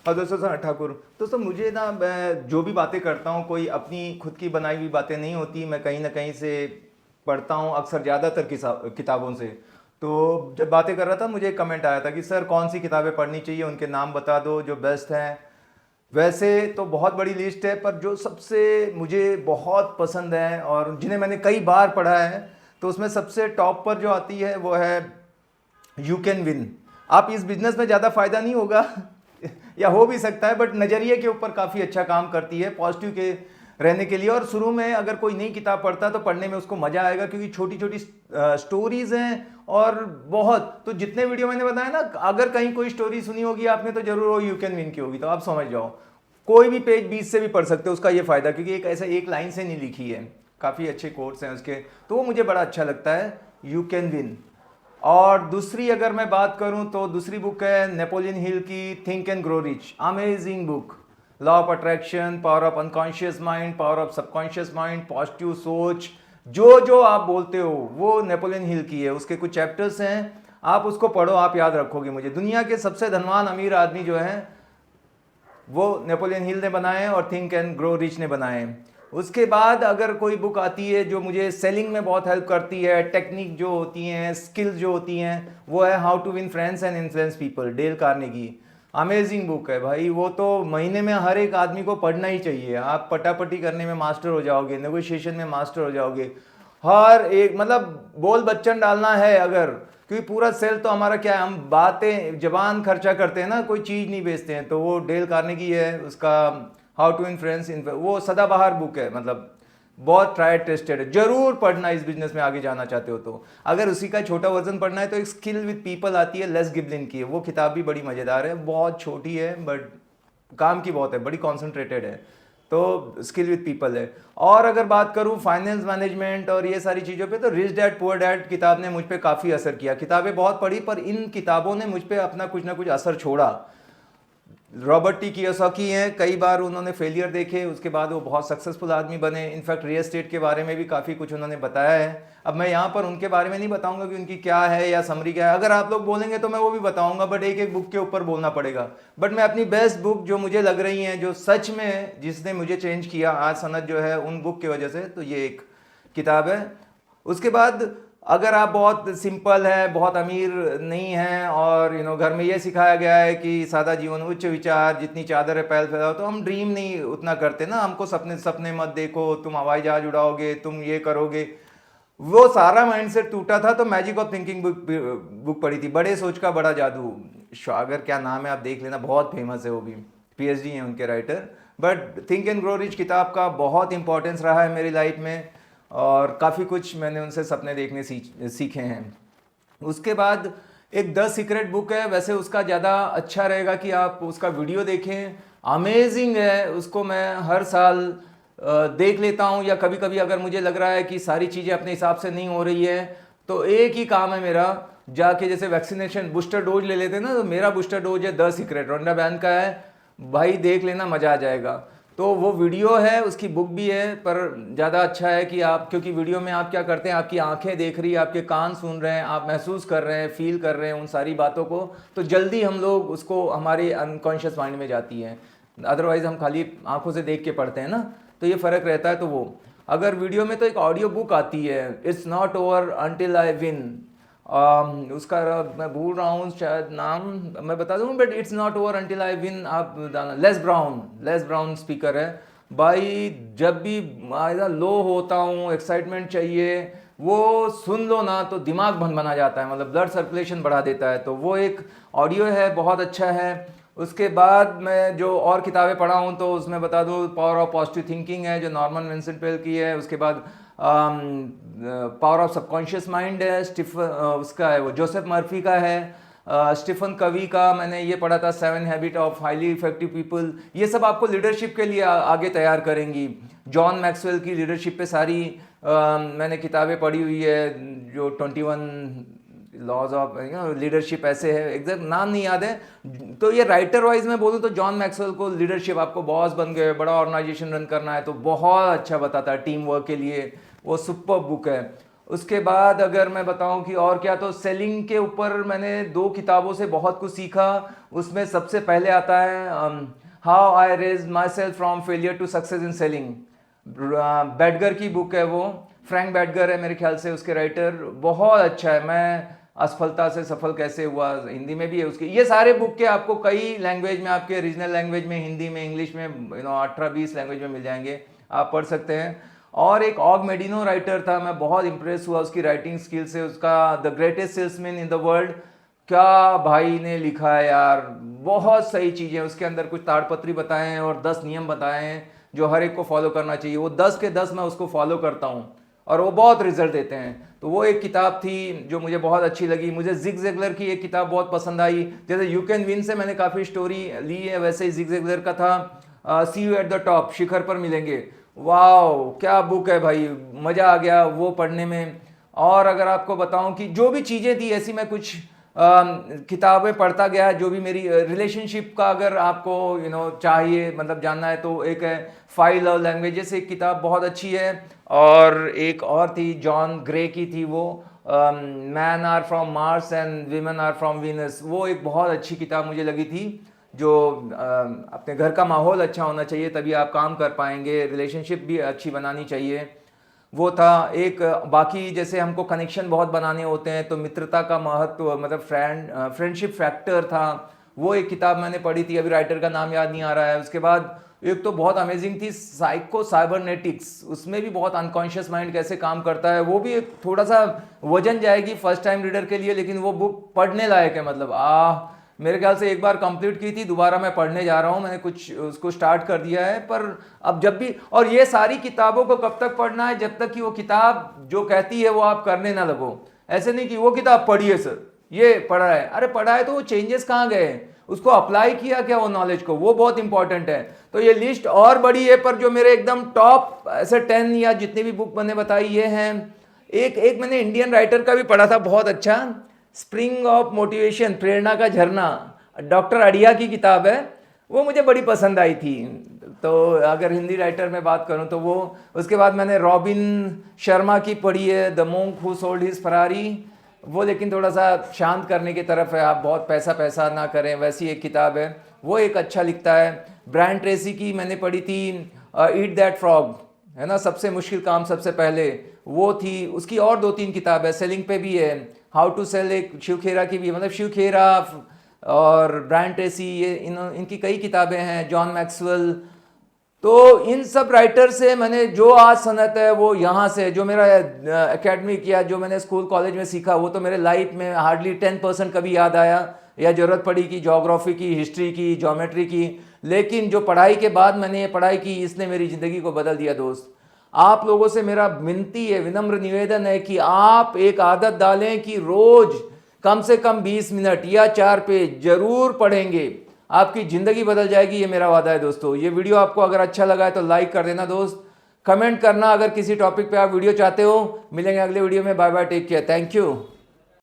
और दोस्तों सनात ठाकुर। दोस्तों मुझे ना, मैं जो भी बातें करता हूँ कोई अपनी खुद की बनाई हुई बातें नहीं होती, मैं कहीं ना कहीं से पढ़ता हूँ, अक्सर ज़्यादातर किताबों से। तो जब बातें कर रहा था मुझे एक कमेंट आया था कि सर कौन सी किताबें पढ़नी चाहिए, उनके नाम बता दो जो बेस्ट हैं। वैसे तो बहुत बड़ी लिस्ट है, पर जो सबसे मुझे बहुत पसंद है और जिन्हें मैंने कई बार पढ़ा है, तो उसमें सबसे टॉप पर जो आती है वो है यू कैन विन। आप इस बिजनेस में ज़्यादा फायदा नहीं होगा या हो भी सकता है, बट नज़रिए के ऊपर काफ़ी अच्छा काम करती है पॉजिटिव के रहने के लिए। और शुरू में अगर कोई नई किताब पढ़ता है तो पढ़ने में उसको मज़ा आएगा, क्योंकि छोटी छोटी स्टोरीज हैं और बहुत, तो जितने वीडियो मैंने बताया ना, अगर कहीं कोई स्टोरी सुनी होगी आपने तो जरूर वो यू कैन विन की होगी, तो आप समझ जाओ। कोई भी पेज 20 से भी पढ़ सकते हो, उसका ये फ़ायदा, क्योंकि एक ऐसा एक लाइन से नहीं लिखी है, काफ़ी अच्छे कोट्स हैं उसके, तो वो मुझे बड़ा अच्छा लगता है, यू कैन विन। और दूसरी अगर मैं बात करूं तो दूसरी बुक है नेपोलियन हिल की think and grow rich, amazing book. Law of attraction, power of unconscious mind, power of subconscious mind, positive सोच, जो जो आप बोलते हो वो नेपोलियन हिल की है। उसके कुछ चैप्टर्स हैं, आप उसको पढ़ो, आप याद रखोगे मुझे। दुनिया के सबसे धनवान अमीर आदमी जो है वो नेपोलियन हिल ने बनाए हैं और थिंक एंड ग्रो रिच ने बनाए हैं। उसके बाद अगर कोई बुक आती है जो मुझे सेलिंग में बहुत हेल्प करती है, टेक्निक जो होती हैं, स्किल्स जो होती हैं, वो है how to win friends and influence people, Dale Carnegie. Amazing book है भाई, वो तो महीने में हर एक आदमी को पढ़ना ही चाहिए। आप पटापटी करने में मास्टर हो जाओगे, नेगोशिएशन में मास्टर हो जाओगे, हर एक, मतलब बोल बच्चन डालना है अगर, क्योंकि पूरा सेल तो हमारा क्या है, हम बातें जबान खर्चा करते हैं ना, कोई चीज़ नहीं बेचते हैं। तो वो डेल कार्नेगी है, उसका हाउ टू इन्फ्लुएंस, वो सदाबहार बुक है, मतलब बहुत ट्राइड टेस्टेड है, जरूर पढ़ना इस बिजनेस में आगे जाना चाहते हो तो। अगर उसी का छोटा वर्जन पढ़ना है तो एक स्किल विद पीपल आती है, लेस गिबलिन की है, वो किताब भी बड़ी मज़ेदार है, बहुत छोटी है बट काम की बहुत है, बड़ी कॉन्सेंट्रेटेड है। तो स्किल विद पीपल है। और अगर बात करूं फाइनेंस मैनेजमेंट और ये सारी चीज़ों पे, तो रिच डैड पुअर डैड किताब ने मुझ पे काफ़ी असर किया। किताबें बहुत पढ़ी, पर इन किताबों ने मुझ पे अपना कुछ ना कुछ असर छोड़ा। रॉबर्ट टी कियोसाकी हैं, कई बार उन्होंने फेलियर देखे, उसके बाद वो बहुत सक्सेसफुल आदमी बने। इनफैक्ट रियल एस्टेट के बारे में भी काफ़ी कुछ उन्होंने बताया है। अब मैं यहाँ पर उनके बारे में नहीं बताऊंगा कि उनकी क्या है या समरी क्या है, अगर आप लोग बोलेंगे तो मैं वो भी बताऊंगा, बट एक एक बुक के ऊपर बोलना पड़ेगा। बट मैं अपनी बेस्ट बुक जो मुझे लग रही हैं, जो सच में जिसने मुझे चेंज किया आज सनत जो है, उन बुक की वजह से, तो ये एक किताब है। उसके बाद अगर आप बहुत सिंपल है, बहुत अमीर नहीं है, और घर में ये सिखाया गया है कि सादा जीवन उच्च विचार, जितनी चादर है पैर फैलाओ, तो हम ड्रीम नहीं उतना करते ना, हमको सपने सपने मत देखो, तुम हवाई जहाज उड़ाओगे, तुम ये करोगे, वो सारा माइंडसेट टूटा था। तो मैजिक ऑफ थिंकिंग बुक पढ़ी थी, बड़े सोच का बड़ा जादू, शागर क्या नाम है, आप देख लेना, बहुत फेमस है, वो भी पीएचडी है उनके writer. But think and grow rich किताब का बहुत इंपॉर्टेंस रहा है मेरी लाइफ में, और काफ़ी कुछ मैंने उनसे सपने देखने सीखे हैं। उसके बाद एक द सीक्रेट बुक है, वैसे उसका ज़्यादा अच्छा रहेगा कि आप उसका वीडियो देखें, अमेजिंग है, उसको मैं हर साल देख लेता हूँ, या कभी कभी अगर मुझे लग रहा है कि सारी चीज़ें अपने हिसाब से नहीं हो रही है, तो एक ही काम है मेरा, जाके जैसे वैक्सीनेशन बूस्टर डोज ले लेते हैं ना, तो मेरा बूस्टर डोज है द सीक्रेट, रोंडा बैन का है भाई, देख लेना, मज़ा आ जाएगा। तो वो वीडियो है, उसकी बुक भी है, पर ज़्यादा अच्छा है कि आप, क्योंकि वीडियो में आप क्या करते हैं, आपकी आंखें देख रही है, आपके कान सुन रहे हैं, आप महसूस कर रहे हैं, फील कर रहे हैं उन सारी बातों को, तो जल्दी हम लोग उसको हमारे अनकॉन्शियस माइंड में जाती है। अदरवाइज हम खाली आंखों से देख के पढ़ते हैं ना, तो ये फ़र्क रहता है। तो वो अगर वीडियो में, तो एक ऑडियो बुक आती है, it's not over until I win, उसका मैं भूल रहा हूँ शायद नाम, मैं बता दूँ, but it's not over until I win, आप लेस ब्राउन स्पीकर है भाई। जब भी लो होता हूँ, एक्साइटमेंट चाहिए, वो सुन लो ना तो दिमाग बना जाता है, मतलब ब्लड सर्कुलेशन बढ़ा देता है। तो वो एक ऑडियो है, बहुत अच्छा है। उसके बाद मैं जो और किताबें पढ़ा हूँ तो उसमें बता दूँ, पावर ऑफ पॉजिटिव थिंकिंग है जो नॉर्मन विंसेंट पेल की है। उसके बाद पावर ऑफ सबकॉन्शियस माइंड है, उसका है वो जोसेफ मर्फी का है। स्टीफन कवी का मैंने ये पढ़ा था, 7 habit of highly effective people. ये सब आपको लीडरशिप के लिए आगे तैयार करेंगी। जॉन मैक्सवेल की लीडरशिप पे सारी मैंने किताबें पढ़ी हुई है, जो 21 लॉज ऑफ लीडरशिप ऐसे है, एग्जैक्ट नाम नहीं याद है। तो ये राइटर वाइज में बोलूँ तो जॉन मैक्सवेल को लीडरशिप, आपको बॉस बन गए, बड़ा ऑर्गेनाइजेशन रन करना है तो बहुत अच्छा बताता है टीम वर्क के लिए, वो सुपर बुक है। उसके बाद अगर मैं बताऊं कि और क्या, तो सेलिंग के ऊपर मैंने 2 किताबों से बहुत कुछ सीखा। उसमें सबसे पहले आता है how I raise myself from failure to success in selling. Bettger की बुक है वो, फ्रैंक बैडगर है मेरे ख्याल से उसके राइटर, बहुत अच्छा है। मैं असफलता से सफल कैसे हुआ, हिंदी में भी है उसकी। ये सारे बुक के आपको कई लैंग्वेज में, आपके रीजनल लैंग्वेज में, हिंदी में, इंग्लिश में, 18-20 लैंग्वेज में मिल जाएंगे, आप पढ़ सकते हैं। और एक ऑग मेडिनो राइटर था, मैं बहुत इंप्रेस हुआ उसकी राइटिंग स्किल से, उसका the greatest salesman in the world. क्या भाई ने लिखा है यार, बहुत सही चीज़ें उसके अंदर, कुछ ताड़पत्री बताए हैं और 10 नियम बताए हैं जो हर एक को फॉलो करना चाहिए। वो 10 के 10 मैं उसको फॉलो करता हूँ और वो बहुत रिजल्ट देते हैं। तो वो एक किताब थी जो मुझे बहुत अच्छी लगी। मुझे जिग ज़िगलर की एक किताब बहुत पसंद आई, जैसे यू कैन विन से मैंने काफ़ी स्टोरी ली है, वैसे ही जिग ज़िगलर का था सी यू एट द टॉप, शिखर पर मिलेंगे। वाओ क्या बुक है भाई, मज़ा आ गया वो पढ़ने में। और अगर आपको बताऊं कि जो भी चीज़ें थी ऐसी, मैं कुछ किताबें पढ़ता गया जो भी मेरी रिलेशनशिप का अगर आपको चाहिए, मतलब जानना है, तो एक है 5 लव लैंग्वेजेस, एक किताब बहुत अच्छी है। और एक और थी जॉन ग्रे की थी, वो men are from Mars and women are from Venus. वो एक बहुत अच्छी किताब मुझे लगी थी, जो अपने घर का माहौल अच्छा होना चाहिए तभी आप काम कर पाएंगे, रिलेशनशिप भी अच्छी बनानी चाहिए, वो था एक। बाकी जैसे हमको कनेक्शन बहुत बनाने होते हैं तो मित्रता का महत्व, मतलब फ्रेंडशिप फैक्टर था, वो एक किताब मैंने पढ़ी थी, अभी राइटर का नाम याद नहीं आ रहा है। उसके बाद एक तो बहुत अमेजिंग थी साइको-साइबरनेटिक्स, उसमें भी बहुत अनकॉन्शियस माइंड कैसे काम करता है, वो भी एक थोड़ा सा वजन जाएगी फर्स्ट टाइम रीडर के लिए, लेकिन वो बुक पढ़ने लायक है। मतलब मेरे ख्याल से एक बार कंप्लीट की थी, दोबारा मैं पढ़ने जा रहा हूँ, मैंने कुछ उसको स्टार्ट कर दिया है। पर अब जब भी, और ये सारी किताबों को कब तक पढ़ना है, जब तक कि वो किताब जो कहती है वो आप करने ना लगो। ऐसे नहीं कि वो किताब पढ़िए सर, ये पढ़ा है, अरे पढ़ा है तो वो चेंजेस कहाँ गए, उसको अप्लाई किया क्या वो नॉलेज को, वो बहुत इंपॉर्टेंट है। तो ये लिस्ट और बड़ी है, पर जो मेरे एकदम टॉप ऐसे 10 या जितनी भी बुक मैंने बताई ये हैं। एक एक मैंने इंडियन राइटर का भी पढ़ा था बहुत अच्छा, स्प्रिंग ऑफ मोटिवेशन, प्रेरणा का झरना, डॉक्टर अड़िया की किताब है, वो मुझे बड़ी पसंद आई थी। तो अगर हिंदी राइटर में बात करूं तो वो, उसके बाद मैंने रॉबिन शर्मा की पढ़ी है, the monk who sold his Ferrari, वो लेकिन थोड़ा सा शांत करने की तरफ है, आप बहुत पैसा पैसा ना करें, वैसी एक किताब है, वो एक अच्छा लिखता है। ब्रायन ट्रेसी की मैंने पढ़ी थी ईट दैट फ्रॉग, है ना, सबसे मुश्किल काम सबसे पहले, वो थी। उसकी और 2-3 किताब है, सेलिंग पे भी है, हाउ टू सेल, एक शिव खेरा की भी है, मतलब शिव खेरा और ब्रायन ट्रेसी, ये इनकी कई किताबें हैं, जॉन मैक्सवेल। तो इन सब राइटर से मैंने जो आज सनत है वो यहाँ से, जो मेरा एकेडमिक या जो मैंने स्कूल कॉलेज में सीखा, वो तो मेरे लाइफ में हार्डली 10% कभी याद आया या ज़रूरत पड़ी कि ज्योग्राफी की, हिस्ट्री की, ज्योमेट्री की। लेकिन जो पढ़ाई के बाद मैंने ये पढ़ाई की, इसने मेरी ज़िंदगी को बदल दिया। दोस्त, आप लोगों से मेरा विनती है, विनम्र निवेदन है कि आप एक आदत डालें कि रोज़ कम से कम 20 मिनट या 4 पेज जरूर पढ़ेंगे, आपकी ज़िंदगी बदल जाएगी, ये मेरा वादा है। दोस्तों, ये वीडियो आपको अगर अच्छा लगा है तो लाइक कर देना दोस्त, कमेंट करना अगर किसी टॉपिक पे आप वीडियो चाहते हो। मिलेंगे अगले वीडियो में, bye bye, take care, thank you.